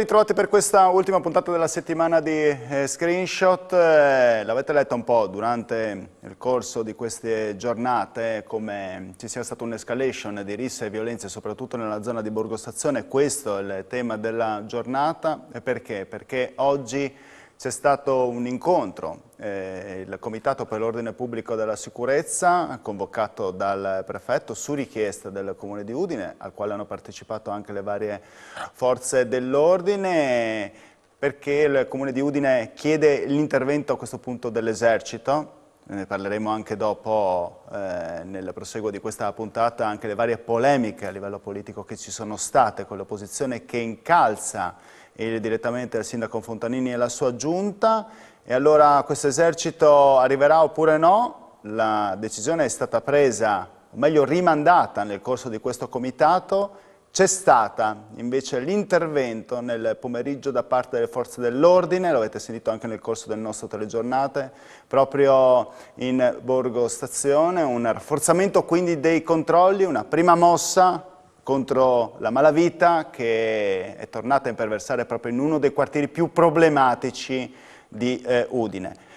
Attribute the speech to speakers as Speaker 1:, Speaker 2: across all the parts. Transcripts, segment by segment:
Speaker 1: ritrovati per questa ultima puntata della settimana di Screenshot. L'avete letto un po' durante il corso di queste giornate come ci sia stata un'escalation di risse e violenze soprattutto nella zona di Borgo Stazione. Questo è il tema della giornata. E perché? Perché oggi c'è stato un incontro, il Comitato per l'Ordine Pubblico della Sicurezza, convocato dal prefetto su richiesta del Comune di Udine, al quale hanno partecipato anche le varie forze dell'ordine, perché il Comune di Udine chiede l'intervento a questo punto dell'esercito. Ne parleremo anche dopo, nel proseguo di questa puntata, anche le varie polemiche a livello politico che ci sono state con l'opposizione che incalza direttamente il sindaco Fontanini e la sua giunta. E allora questo esercito arriverà oppure no? La decisione è stata presa, o meglio rimandata nel corso di questo comitato. C'è stata invece l'intervento nel pomeriggio da parte delle forze dell'ordine, lo avete sentito anche nel corso del nostro telegiornate, proprio in Borgo Stazione, un rafforzamento quindi dei controlli, una prima mossa contro la malavita che è tornata a imperversare proprio in uno dei quartieri più problematici di Udine.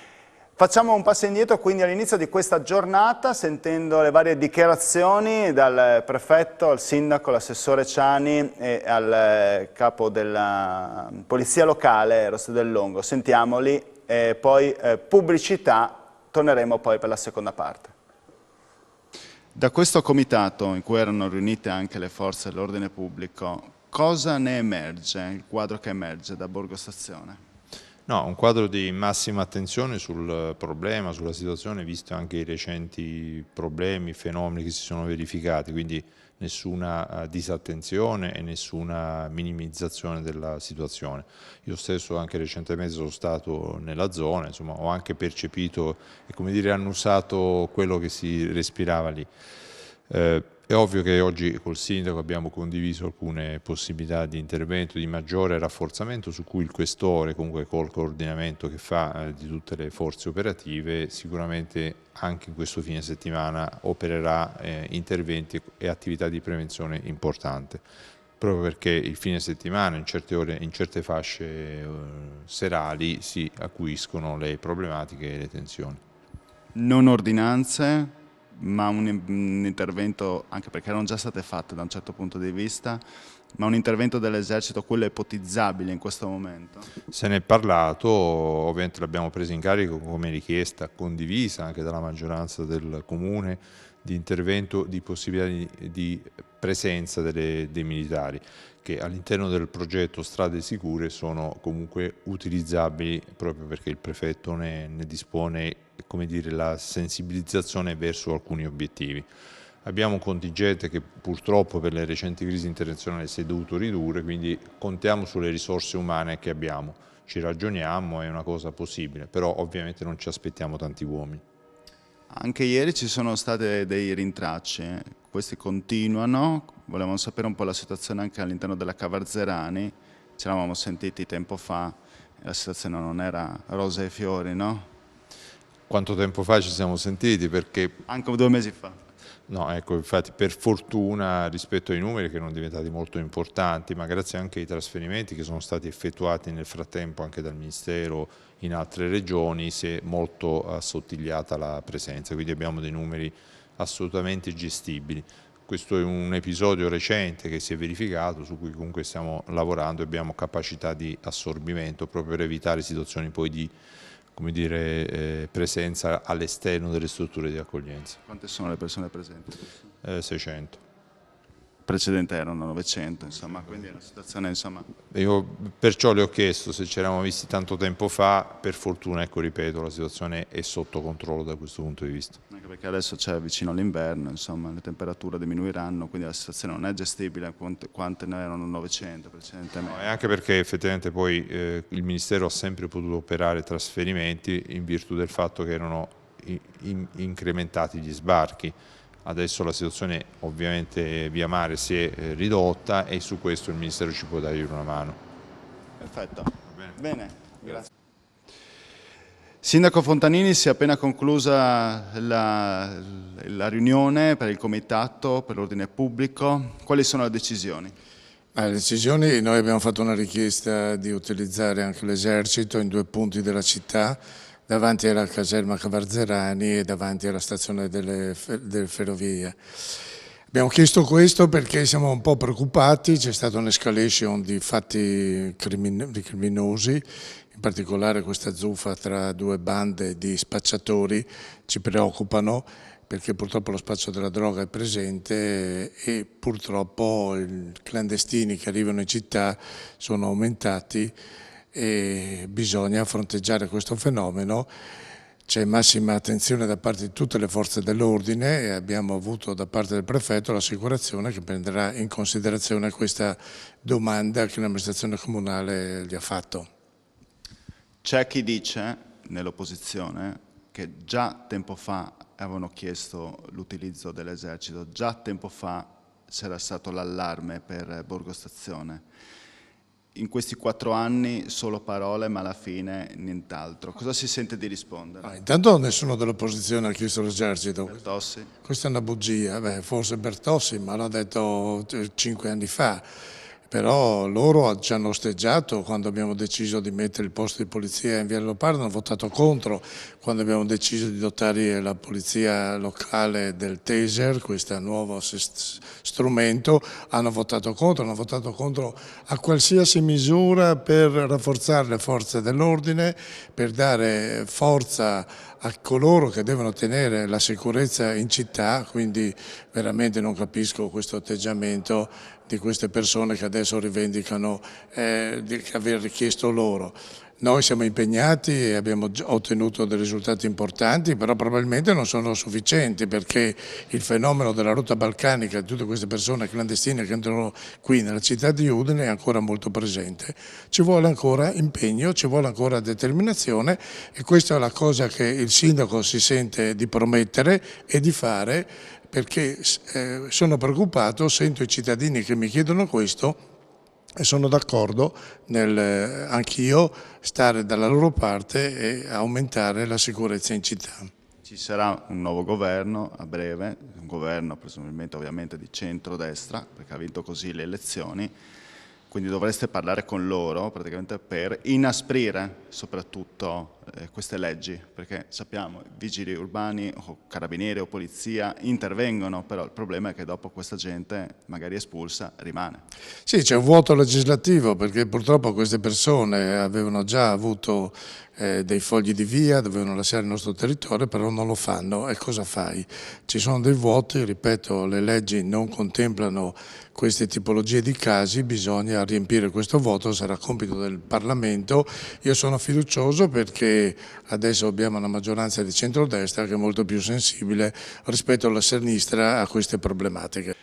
Speaker 1: Facciamo un passo indietro quindi all'inizio di questa giornata sentendo le varie dichiarazioni dal prefetto, al sindaco, all'assessore Ciani e al capo della polizia locale Rosso del Longo. Sentiamoli e poi pubblicità, torneremo poi per la seconda parte. Da questo comitato, in cui erano riunite anche le forze dell'ordine pubblico, cosa ne emerge, il quadro che emerge da Borgo Stazione?
Speaker 2: No, un quadro di massima attenzione sul problema, sulla situazione, visto anche i recenti problemi, fenomeni che si sono verificati, quindi nessuna disattenzione e nessuna minimizzazione della situazione. Io stesso anche recentemente sono stato nella zona, insomma, ho anche percepito e come dire annusato quello che si respirava lì. È ovvio che oggi col sindaco abbiamo condiviso alcune possibilità di intervento, di maggiore rafforzamento su cui il questore, comunque col coordinamento che fa di tutte le forze operative, sicuramente anche in questo fine settimana opererà interventi e attività di prevenzione importante, proprio perché il fine settimana in certe ore, in certe fasce serali si acuiscono le problematiche e le tensioni.
Speaker 1: Non ordinanze, ma un intervento, anche perché erano già state fatte da un certo punto di vista, ma un intervento dell'esercito, quello ipotizzabile in questo momento? Se
Speaker 2: ne è parlato, ovviamente l'abbiamo preso in carico come richiesta condivisa anche dalla maggioranza del comune di intervento, di possibilità di presenza dei militari che all'interno del progetto Strade Sicure sono comunque utilizzabili proprio perché il prefetto ne dispone, come dire, la sensibilizzazione verso alcuni obiettivi. Abbiamo un contingente che purtroppo per le recenti crisi internazionali si è dovuto ridurre, quindi contiamo sulle risorse umane che abbiamo, ci ragioniamo, è una cosa possibile, però ovviamente non ci aspettiamo tanti uomini.
Speaker 1: Anche ieri ci sono stati dei rintracci, questi continuano, volevamo sapere un po' la situazione anche all'interno della Cavarzerani, ci eravamo sentiti tempo fa, la situazione non era rose e fiori, no?
Speaker 2: Quanto tempo fa ci siamo sentiti? Perché
Speaker 1: anche 2 mesi fa.
Speaker 2: No, ecco, infatti per fortuna rispetto ai numeri che erano diventati molto importanti, ma grazie anche ai trasferimenti che sono stati effettuati nel frattempo anche dal Ministero in altre regioni, si è molto assottigliata la presenza, quindi abbiamo dei numeri assolutamente gestibili. Questo è un episodio recente che si è verificato, su cui comunque stiamo lavorando e abbiamo capacità di assorbimento proprio per evitare situazioni poi di, come dire, presenza all'esterno delle strutture di accoglienza.
Speaker 1: Quante sono le persone presenti?
Speaker 2: 600.
Speaker 1: Precedente erano 900, insomma, quindi è una situazione, insomma...
Speaker 2: Io perciò le ho chiesto se ci eravamo visti tanto tempo fa, per fortuna, ecco, ripeto, la situazione è sotto controllo da questo punto di vista.
Speaker 1: Anche perché adesso c'è vicino l'inverno, insomma, le temperature diminuiranno, quindi la situazione non è gestibile, quante ne erano 900 precedentemente.
Speaker 2: No, e anche perché effettivamente poi il Ministero ha sempre potuto operare trasferimenti in virtù del fatto che erano incrementati gli sbarchi. Adesso la situazione ovviamente via mare si è ridotta e su questo il Ministero ci può dare una mano.
Speaker 1: Perfetto. Bene, grazie. Sindaco Fontanini, si è appena conclusa la riunione per il Comitato per l'Ordine Pubblico. Quali sono le decisioni?
Speaker 3: Le decisioni, noi abbiamo fatto una richiesta di utilizzare anche l'esercito in 2 punti della città, davanti alla caserma Cavarzerani e davanti alla stazione delle ferrovie. Abbiamo chiesto questo perché siamo un po' preoccupati, c'è stata un'escalation di fatti criminosi, in particolare questa zuffa tra 2 bande di spacciatori ci preoccupano, perché purtroppo lo spaccio della droga è presente e purtroppo i clandestini che arrivano in città sono aumentati e bisogna fronteggiare questo fenomeno. C'è massima attenzione da parte di tutte le forze dell'ordine e abbiamo avuto da parte del prefetto l'assicurazione che prenderà in considerazione questa domanda che l'amministrazione comunale gli ha fatto.
Speaker 1: C'è chi dice nell'opposizione che già tempo fa avevano chiesto l'utilizzo dell'esercito, già tempo fa c'era stato l'allarme per Borgo Stazione. In questi 4 anni solo parole, ma alla fine nient'altro. Cosa si sente di rispondere?
Speaker 3: Intanto nessuno dell'opposizione ha chiesto l'esercito.
Speaker 1: Bertossi?
Speaker 3: Questa è una bugia, forse Bertossi, ma l'ha detto 5 anni fa. Però loro ci hanno osteggiato quando abbiamo deciso di mettere il posto di polizia in Via Leopardo, hanno votato contro quando abbiamo deciso di dotare la polizia locale del taser, questo nuovo strumento, hanno votato contro a qualsiasi misura per rafforzare le forze dell'ordine, per dare forza a coloro che devono tenere la sicurezza in città, quindi veramente non capisco questo atteggiamento di queste persone che adesso rivendicano di aver richiesto loro. Noi siamo impegnati e abbiamo ottenuto dei risultati importanti, però probabilmente non sono sufficienti perché il fenomeno della rotta balcanica, di tutte queste persone clandestine che entrano qui nella città di Udine è ancora molto presente. Ci vuole ancora impegno, ci vuole ancora determinazione e questa è la cosa che il sindaco si sente di promettere e di fare, perché sono preoccupato, sento i cittadini che mi chiedono questo e sono d'accordo anch'io stare dalla loro parte e aumentare la sicurezza in città.
Speaker 1: Ci sarà un nuovo governo a breve, un governo presumibilmente ovviamente di centrodestra, perché ha vinto così le elezioni, quindi dovreste parlare con loro praticamente per inasprire soprattutto queste leggi, perché sappiamo i vigili urbani o carabinieri o polizia intervengono, però il problema è che dopo questa gente magari espulsa rimane.
Speaker 3: Sì, c'è un vuoto legislativo perché purtroppo queste persone avevano già avuto dei fogli di via, dovevano lasciare il nostro territorio, però non lo fanno e cosa fai? Ci sono dei vuoti, ripeto, le leggi non contemplano queste tipologie di casi, bisogna riempire questo vuoto, sarà compito del Parlamento. Io sono fiducioso perché adesso abbiamo una maggioranza di centrodestra che è molto più sensibile rispetto alla sinistra a queste problematiche.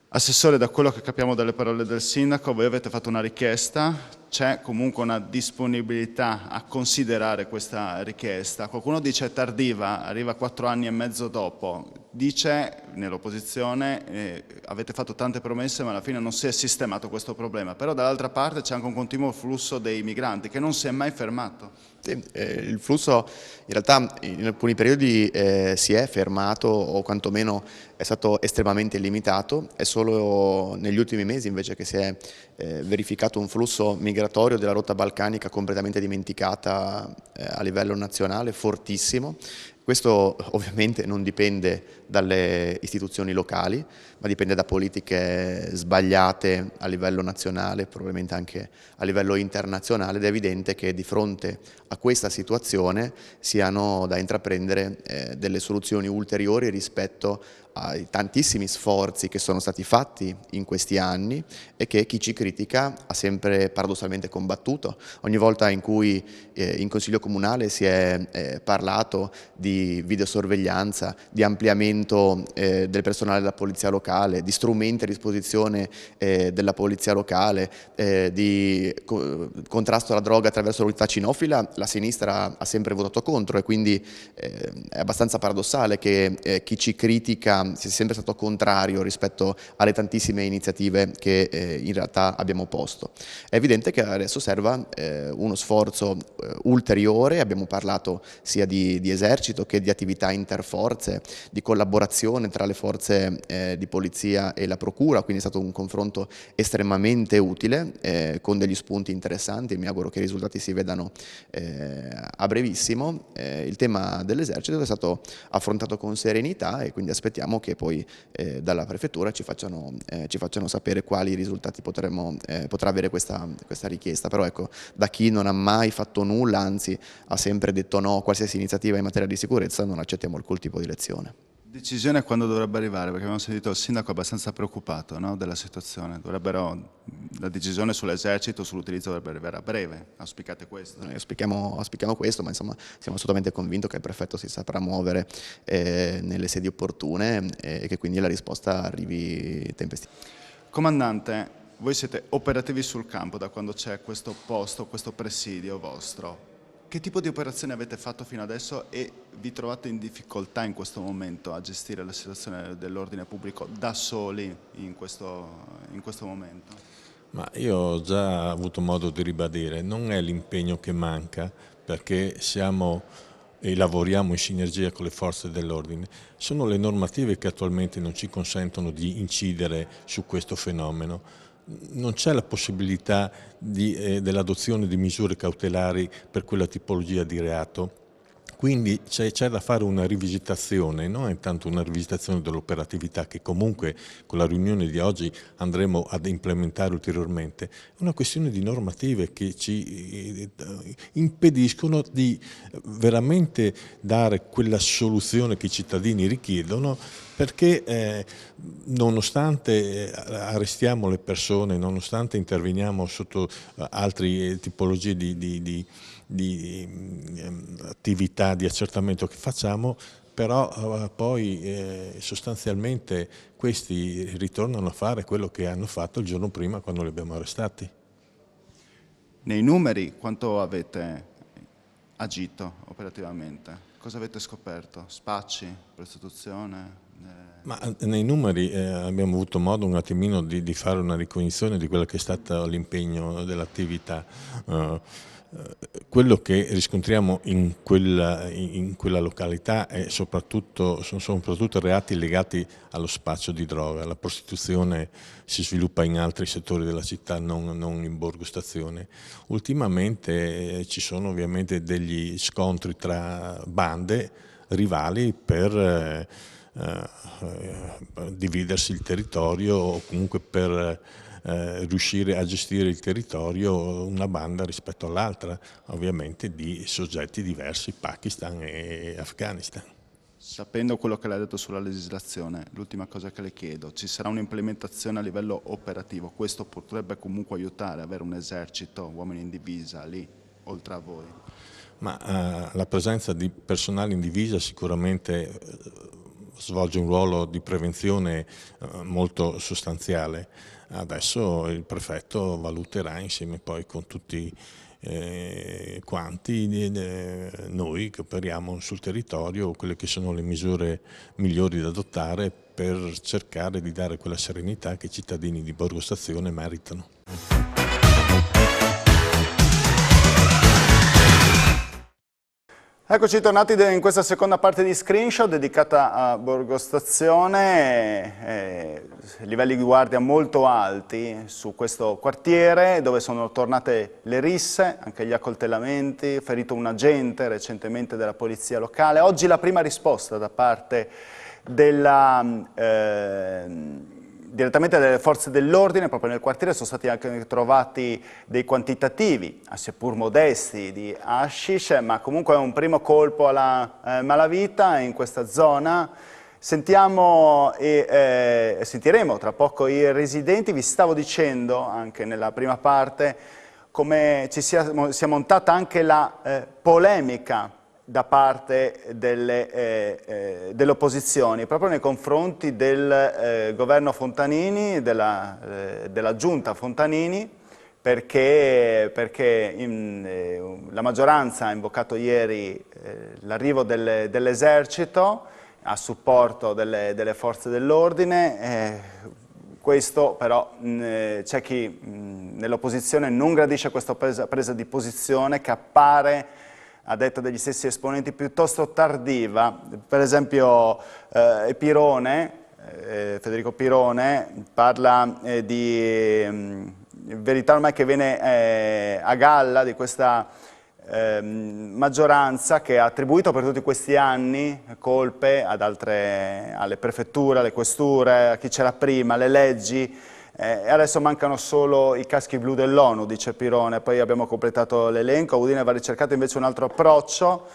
Speaker 1: Assessore, da quello che capiamo dalle parole del sindaco, voi avete fatto una richiesta, c'è comunque una disponibilità a considerare questa richiesta. Qualcuno dice tardiva, arriva 4 anni e mezzo dopo, dice nell'opposizione avete fatto tante promesse ma alla fine non si è sistemato questo problema, però dall'altra parte c'è anche un continuo flusso dei migranti che non si è mai fermato.
Speaker 4: Sì, il flusso in realtà in alcuni periodi si è fermato o quantomeno è stato estremamente limitato, è solo negli ultimi mesi invece che si è verificato un flusso migratorio della rotta balcanica completamente dimenticata a livello nazionale, fortissimo. Questo ovviamente non dipende dalle istituzioni locali, ma dipende da politiche sbagliate a livello nazionale, probabilmente anche a livello internazionale, ed è evidente che di fronte a questa situazione siano da intraprendere delle soluzioni ulteriori rispetto ai tantissimi sforzi che sono stati fatti in questi anni e che chi ci critica ha sempre paradossalmente combattuto. Ogni volta in cui in Consiglio Comunale si è parlato di videosorveglianza, di ampliamento del personale della Polizia Locale, di strumenti a disposizione della Polizia Locale, di contrasto alla droga attraverso l'unità cinofila, la sinistra ha sempre votato contro e quindi è abbastanza paradossale che chi ci critica sia sempre stato contrario rispetto alle tantissime iniziative che in realtà abbiamo posto. È evidente che adesso serva uno sforzo ulteriore, abbiamo parlato sia di esercito che di attività interforze, di collaborazione tra le forze di polizia e la procura, quindi è stato un confronto estremamente utile con degli spunti interessanti e mi auguro che i risultati si vedano a brevissimo. Il tema dell'esercito è stato affrontato con serenità e quindi aspettiamo che poi dalla prefettura ci facciano sapere quali risultati potrà avere questa richiesta. Però ecco, da chi non ha mai fatto nulla, anzi ha sempre detto no a qualsiasi iniziativa in materia di sicurezza, non accettiamo alcun tipo di lezione.
Speaker 1: Decisione quando dovrebbe arrivare? Perché abbiamo sentito il sindaco abbastanza preoccupato, no, della situazione. La decisione sull'esercito, sull'utilizzo dovrebbe arrivare a breve. Auspicate questo?
Speaker 4: Noi auspichiamo questo, ma insomma siamo assolutamente convinti che il prefetto si saprà muovere nelle sedi opportune e che quindi la risposta arrivi tempestivamente.
Speaker 1: Comandante, voi siete operativi sul campo da quando c'è questo posto, questo presidio vostro. Che tipo di operazioni avete fatto fino adesso e vi trovate in difficoltà in questo momento a gestire la situazione dell'ordine pubblico da soli in questo momento?
Speaker 5: Ma io ho già avuto modo di ribadire, non è l'impegno che manca perché siamo e lavoriamo in sinergia con le forze dell'ordine, sono le normative che attualmente non ci consentono di incidere su questo fenomeno. Non c'è la possibilità dell'adozione di misure cautelari per quella tipologia di reato. Quindi c'è da fare una rivisitazione, non è tanto una rivisitazione dell'operatività che comunque con la riunione di oggi andremo ad implementare ulteriormente, è una questione di normative che ci impediscono di veramente dare quella soluzione che i cittadini richiedono, perché nonostante arrestiamo le persone, nonostante interveniamo sotto altre tipologie di attività di accertamento che facciamo, però poi sostanzialmente questi ritornano a fare quello che hanno fatto il giorno prima quando li abbiamo arrestati.
Speaker 1: Nei numeri quanto avete agito operativamente? Cosa avete scoperto? Spacci, prostituzione?
Speaker 5: Ma nei numeri abbiamo avuto modo un attimino di fare una ricognizione di quello che è stato l'impegno dell'attività. Quello che riscontriamo in quella località sono soprattutto reati legati allo spaccio di droga. La prostituzione si sviluppa in altri settori della città, non in Borgo Stazione. Ultimamente ci sono ovviamente degli scontri tra bande rivali per dividersi il territorio o comunque per riuscire a gestire il territorio una banda rispetto all'altra, ovviamente di soggetti diversi, Pakistan e Afghanistan.
Speaker 1: Sapendo quello che lei ha detto sulla legislazione, l'ultima cosa che le chiedo, ci sarà un'implementazione a livello operativo? Questo potrebbe comunque aiutare ad avere un esercito, uomini in divisa lì, oltre a voi?
Speaker 5: Ma la presenza di personale in divisa sicuramente svolge un ruolo di prevenzione molto sostanziale. Adesso il prefetto valuterà insieme poi con tutti quanti noi che operiamo sul territorio quelle che sono le misure migliori da adottare per cercare di dare quella serenità che i cittadini di Borgo Stazione meritano.
Speaker 1: Eccoci tornati in questa seconda parte di Screenshot dedicata a Borgo Stazione, livelli di guardia molto alti su questo quartiere dove sono tornate le risse, anche gli accoltellamenti, ferito un agente recentemente della polizia locale. Oggi la prima risposta da parte direttamente dalle forze dell'ordine, proprio nel quartiere sono stati anche trovati dei quantitativi, seppur modesti, di hashish, ma comunque è un primo colpo alla malavita in questa zona. Sentiamo e sentiremo tra poco i residenti. Vi stavo dicendo anche nella prima parte come sia montata anche la polemica da parte delle opposizioni, proprio nei confronti del governo Fontanini, della giunta Fontanini, perché la maggioranza ha invocato ieri l'arrivo dell'esercito, a supporto delle forze dell'ordine. Questo però c'è chi nell'opposizione non gradisce questa presa di posizione che appare, a detta degli stessi esponenti, piuttosto tardiva. Per esempio Federico Pirone parla di verità ormai che viene a galla di questa maggioranza che ha attribuito per tutti questi anni colpe alle prefetture, alle questure, a chi c'era prima, alle leggi, e adesso mancano solo i caschi blu dell'ONU, dice Pirone. Poi abbiamo completato l'elenco. A Udine va ricercato invece un altro approccio,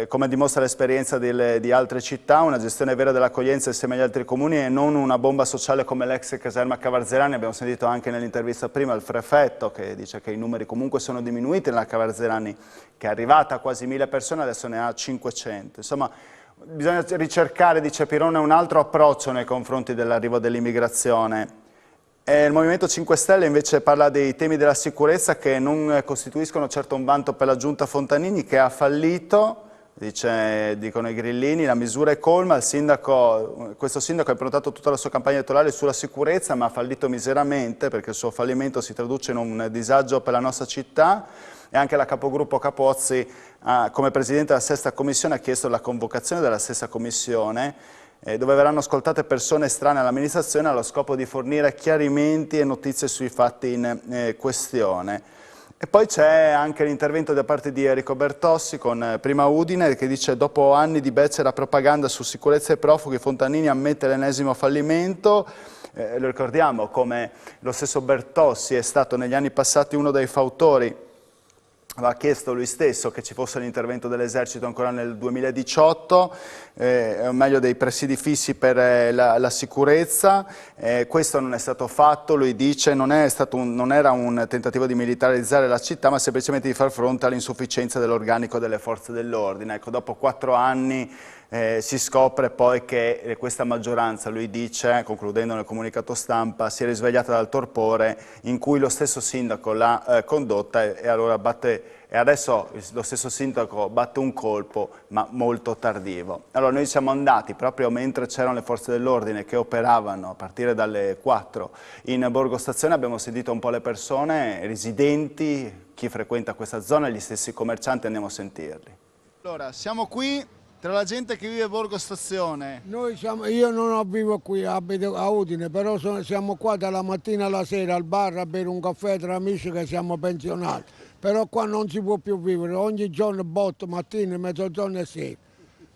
Speaker 1: come dimostra l'esperienza di altre città, una gestione vera dell'accoglienza insieme agli altri comuni e non una bomba sociale come l'ex caserma Cavarzerani. Abbiamo sentito anche nell'intervista prima il prefetto che dice che i numeri comunque sono diminuiti nella Cavarzerani, che è arrivata a quasi 1000 persone, adesso ne ha 500. Insomma, bisogna ricercare, dice Pirone, un altro approccio nei confronti dell'arrivo dell'immigrazione. Il Movimento 5 Stelle invece parla dei temi della sicurezza che non costituiscono certo un vanto per la giunta Fontanini, che ha fallito. Dicono i grillini, la misura è colma, questo sindaco ha improntato tutta la sua campagna elettorale sulla sicurezza, ma ha fallito miseramente perché il suo fallimento si traduce in un disagio per la nostra città, e anche la capogruppo Capozzi, come presidente della sesta commissione, ha chiesto la convocazione della stessa commissione, dove verranno ascoltate persone estranee all'amministrazione allo scopo di fornire chiarimenti e notizie sui fatti in questione. E poi c'è anche l'intervento da parte di Enrico Bertossi con Prima Udine, che dice: dopo anni di becera propaganda su sicurezza e profughi, Fontanini ammette l'ennesimo fallimento. Lo ricordiamo come lo stesso Bertossi è stato negli anni passati uno dei fautori. Aveva chiesto lui stesso che ci fosse l'intervento dell'esercito ancora nel 2018, o meglio dei presidi fissi per la sicurezza. Questo non è stato fatto, lui dice, non era un tentativo di militarizzare la città, ma semplicemente di far fronte all'insufficienza dell'organico delle forze dell'ordine. Ecco, dopo 4 anni si scopre poi che questa maggioranza, lui dice, concludendo nel comunicato stampa, si è risvegliata dal torpore in cui lo stesso sindaco l'ha condotta e adesso lo stesso sindaco batte un colpo, ma molto tardivo. Allora noi siamo andati, proprio mentre c'erano le forze dell'ordine che operavano a partire dalle 4 in Borgo Stazione, abbiamo sentito un po' le persone, residenti, chi frequenta questa zona, gli stessi commercianti, andiamo a sentirli. Allora, siamo qui tra la gente che vive a Borgo Stazione.
Speaker 6: Io non vivo qui, abito a Udine, però siamo qua dalla mattina alla sera al bar a bere un caffè tra amici che siamo pensionati. Però qua non si può più vivere, ogni giorno botto, mattina, mezzogiorno e sera.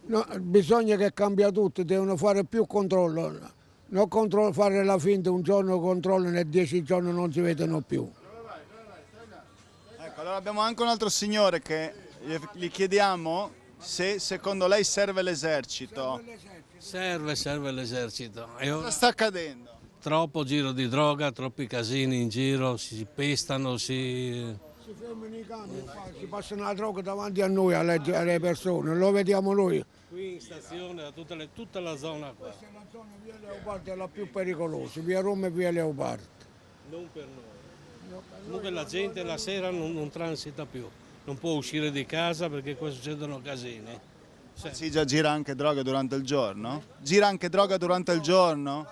Speaker 6: No, bisogna che cambia tutto, devono fare più controllo. Non fare la finta, un giorno controllano e 10 giorni non si vedono più.
Speaker 1: Ecco, allora abbiamo anche un altro signore che gli chiediamo se secondo lei serve l'esercito.
Speaker 7: Serve l'esercito.
Speaker 1: Cosa sta accadendo?
Speaker 7: Troppo giro di droga, troppi casini in giro, si pestano, si
Speaker 6: fermano i camion, si passano la droga davanti a noi, alle persone, lo vediamo noi.
Speaker 7: Qui in stazione, tutta la zona qua.
Speaker 6: Questa è la zona via Leopardi, è la più pericolosa, via Roma e via Leopardi.
Speaker 7: Non per noi. Comunque la gente la sera non transita più. Non può uscire di casa perché qua succedono casini.
Speaker 1: Si già gira anche droga durante il giorno? Gira anche droga durante il giorno?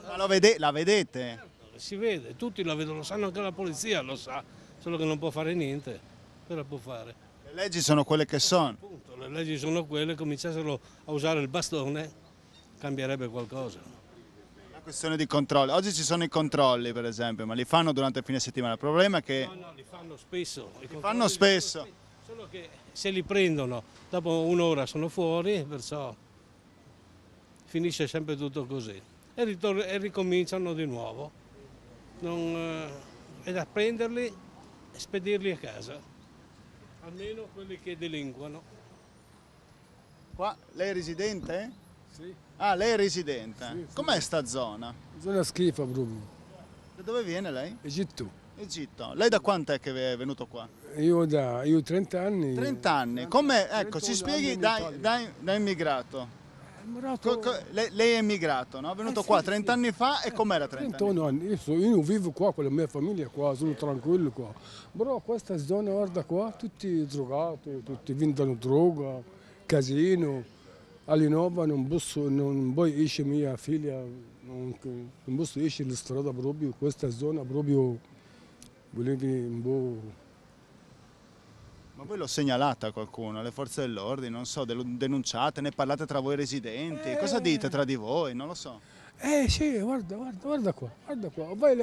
Speaker 1: Ma la vedete?
Speaker 7: Si vede, tutti la vedono, lo sanno, anche la polizia lo sa, solo che non può fare niente. Cosa può fare?
Speaker 1: Le leggi sono quelle che sono.
Speaker 7: Appunto, le leggi sono quelle, cominciassero a usare il bastone, cambierebbe qualcosa.
Speaker 1: Una questione di controlli. Oggi ci sono i controlli, per esempio, ma li fanno durante il fine settimana. Il problema è che...
Speaker 7: No, li fanno spesso.
Speaker 1: Fanno spesso.
Speaker 7: Solo che se li prendono, dopo un'ora sono fuori, perciò finisce sempre tutto così. E ricominciano di nuovo. È da prenderli e spedirli a casa. Almeno quelli che delinquono.
Speaker 1: Qua, lei è residente?
Speaker 8: Sì.
Speaker 1: Ah, lei è residente.
Speaker 8: Sì, sì.
Speaker 1: Com'è sta zona?
Speaker 8: Zona schifo proprio.
Speaker 1: Da dove viene lei?
Speaker 8: Egitto.
Speaker 1: Egitto. Lei da quant'è che è venuto qua?
Speaker 8: Io 30 anni.
Speaker 1: 30 anni. Com'è? Ecco, ci spieghi da immigrato. Lei è immigrato, no? È venuto qua 30 anni fa e com'era 30 anni?
Speaker 8: 31 anni. Io non vivo qua con la mia famiglia qua, sono tranquillo qua. Però questa zona, guarda qua, tutti drogati, tutti vendono droga, casino. alle 9 non poi esce mia figlia, non posso esce in strada proprio, questa zona proprio, volevi un po'...
Speaker 1: Ma voi lo segnalate a qualcuno, alle forze dell'ordine, non so, denunciate, ne parlate tra voi residenti, cosa dite tra di voi, non lo so.
Speaker 8: Sì, guarda qua,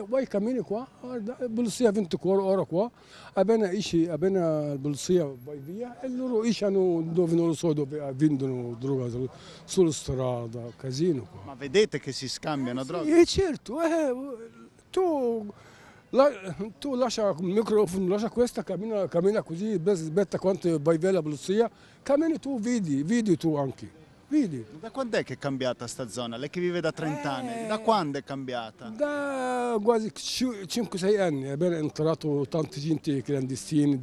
Speaker 8: vai cammini qua, guarda, polizia 24 ore qua, appena la polizia vai via e loro escono dove non lo so, dove vendono droga sulla strada, casino qua.
Speaker 1: Ma vedete che si scambiano droga?
Speaker 8: Sì, certo, tu lascia il microfono, lascia questa, cammina così, aspetta quanto vai via la polizia, cammini tu, vedi tu anche. Vedi?
Speaker 1: Da quando è che è cambiata sta zona? Lei che vive da 30 anni, da quando è cambiata?
Speaker 8: Da quasi 5-6 anni è entrato tanta gente clandestina,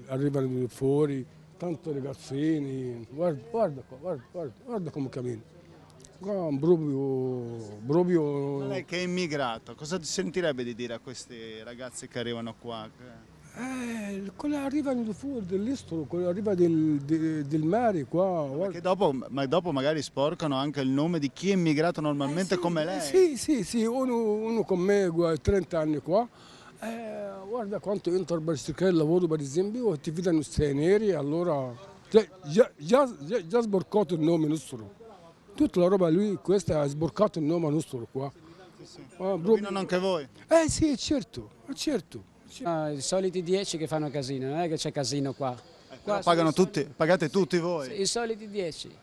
Speaker 8: arrivano fuori, tanti ragazzini, guarda come cammina. Qua, proprio...
Speaker 1: Lei che è immigrato, cosa sentirebbe di dire a questi ragazzi che arrivano qua?
Speaker 8: Quelli arrivano fuori dall'estero, quelli arrivano del mare qua.
Speaker 1: Perché dopo magari sporcano anche il nome di chi è immigrato normalmente
Speaker 8: Sì,
Speaker 1: come lei.
Speaker 8: Sì, uno con me, 30 anni qua, guarda quanto entra per cercare lavoro per esempio, ti vedono stranieri, allora già sborcato il nome nostro. Tutta la roba lui, questa ha sborcato il nome nostro qua.
Speaker 1: Rovinano anche voi?
Speaker 8: Sì, certo.
Speaker 9: I soliti 10 che fanno casino, non è che c'è casino qua.
Speaker 1: Però pagate tutti voi?
Speaker 9: I soliti 10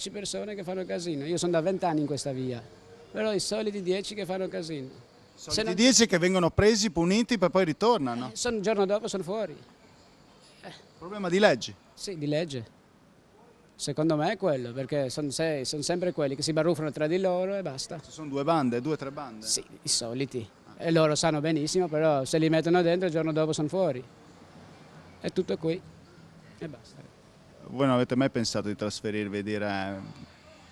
Speaker 9: persone che fanno casino. Io sono da 20 anni in questa via, però i soliti 10 che fanno casino.
Speaker 1: Soliti 10 che vengono presi, puniti, per poi ritornano.
Speaker 9: Il giorno dopo sono fuori.
Speaker 1: Problema di leggi?
Speaker 9: Sì, di legge. Secondo me è quello, perché sono sempre quelli che si baruffano tra di loro e basta.
Speaker 1: Ci sono 2 bande, 2 o 3 bande?
Speaker 9: Sì, i soliti. E loro sanno benissimo, però se li mettono dentro il giorno dopo sono fuori. È tutto qui e basta.
Speaker 1: Voi non avete mai pensato di trasferirvi e dire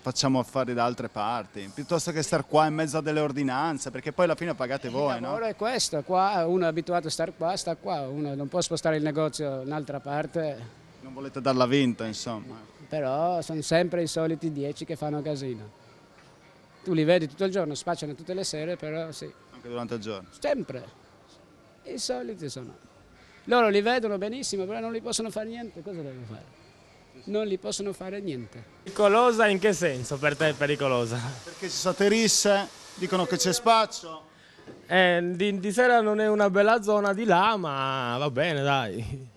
Speaker 1: facciamo affari da altre parti, piuttosto che star qua in mezzo a delle ordinanze, perché poi alla fine pagate voi,
Speaker 9: Il
Speaker 1: no?
Speaker 9: lavoro è questo, qua uno è abituato a stare qua, sta qua, uno non può spostare il negozio in un'altra parte.
Speaker 1: Non volete darla vinta, insomma.
Speaker 9: Però sono sempre i soliti 10 che fanno casino. Tu li vedi tutto il giorno, spacciano tutte le sere, però sì.
Speaker 1: Anche durante il giorno.
Speaker 9: Sempre. I soliti sono. Loro li vedono benissimo, però non li possono fare niente. Cosa devono fare? Non li possono fare niente.
Speaker 10: Pericolosa in che senso per te è pericolosa?
Speaker 1: Perché ci sono risse, dicono che c'è spaccio.
Speaker 10: Di sera non è una bella zona di là, ma va bene, dai.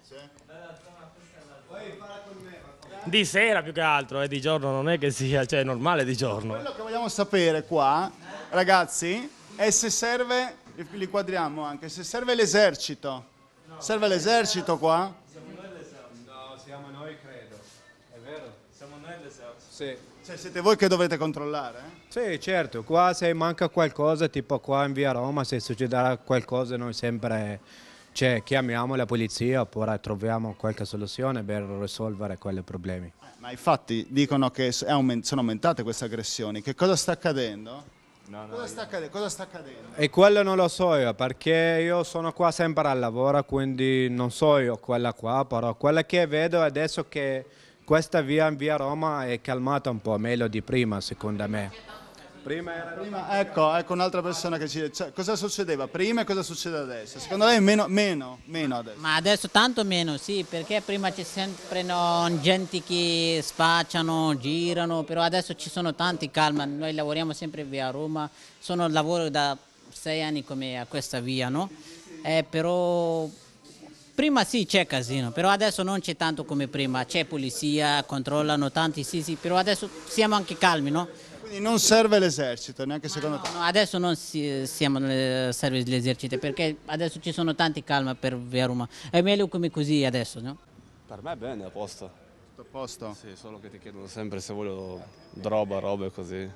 Speaker 10: Di sera più che altro, di giorno non è che sia, cioè è normale di giorno.
Speaker 1: Quello che vogliamo sapere qua, ragazzi, è se serve, li quadriamo anche, se serve l'esercito. Serve l'esercito qua?
Speaker 11: No, siamo noi credo, è vero? Siamo noi l'esercito. Sì.
Speaker 1: Cioè siete voi che dovete controllare?
Speaker 11: Sì, certo, qua se manca qualcosa, tipo qua in via Roma, se succederà qualcosa noi sempre chiamiamo la polizia oppure troviamo qualche soluzione per risolvere quei problemi.
Speaker 1: Ma infatti dicono che sono aumentate queste aggressioni, che cosa sta accadendo? Cosa sta accadendo?
Speaker 11: E quello non lo so io, perché io sono qua sempre al lavoro, quindi non so io quella qua, però quella che vedo adesso è che questa via in via Roma è calmata un po' meglio di prima, secondo me.
Speaker 1: Ecco un'altra persona che ci dice, cosa succedeva prima e cosa succede adesso? Secondo lei meno adesso?
Speaker 12: Ma adesso tanto meno, sì, perché prima c'è sempre gente che spacciano, girano, però adesso ci sono tanti calma, noi lavoriamo sempre via Roma, lavoro da 6 anni come a questa via, no? Però prima sì c'è casino, però adesso non c'è tanto come prima, c'è polizia, controllano tanti, sì, però adesso siamo anche calmi, no?
Speaker 1: Quindi non serve l'esercito, neanche secondo te?
Speaker 12: No, adesso non siamo nel servizio dell'esercito perché adesso ci sono tanti calma per via Roma. È meglio come così adesso, no?
Speaker 13: Per me è bene, a posto.
Speaker 1: Tutto a posto?
Speaker 13: Sì, solo che ti chiedono sempre se voglio robe così.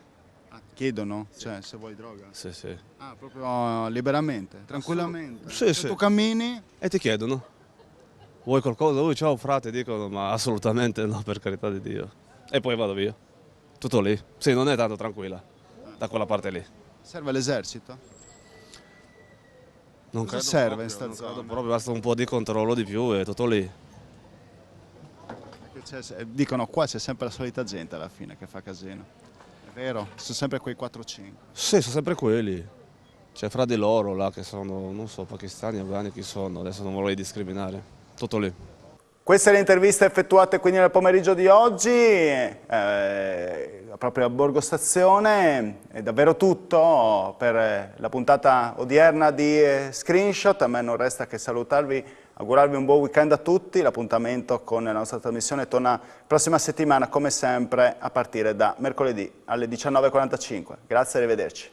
Speaker 1: Ah, chiedono? Cioè, se vuoi droga?
Speaker 13: Sì.
Speaker 1: Ah, proprio liberamente, tranquillamente?
Speaker 13: Sì.
Speaker 1: Tu cammini?
Speaker 13: E ti chiedono. Vuoi qualcosa? Ciao frate, dicono, ma assolutamente no, per carità di Dio. E poi vado via. Tutto lì. Sì, non è tanto tranquilla, da quella parte lì.
Speaker 1: Serve l'esercito?
Speaker 13: Non
Speaker 1: Cosa
Speaker 13: credo
Speaker 1: serve
Speaker 13: proprio,
Speaker 1: in sta
Speaker 13: non
Speaker 1: zona?
Speaker 13: credo proprio, basta un po' di controllo di più e tutto lì.
Speaker 1: Che Dicono qua c'è sempre la solita gente alla fine che fa casino. È vero? Sono sempre quei 4-5.
Speaker 13: Sì, sono sempre quelli. C'è fra di loro là che sono, non so, pakistani, afghani, chi sono, adesso non vorrei discriminare. Tutto lì.
Speaker 1: Queste le interviste effettuate quindi nel pomeriggio di oggi, proprio a Borgo Stazione. È davvero tutto per la puntata odierna di Screenshot. A me non resta che salutarvi, augurarvi un buon weekend a tutti. L'appuntamento con la nostra trasmissione torna prossima settimana, come sempre, a partire da mercoledì alle 19:45. Grazie e arrivederci.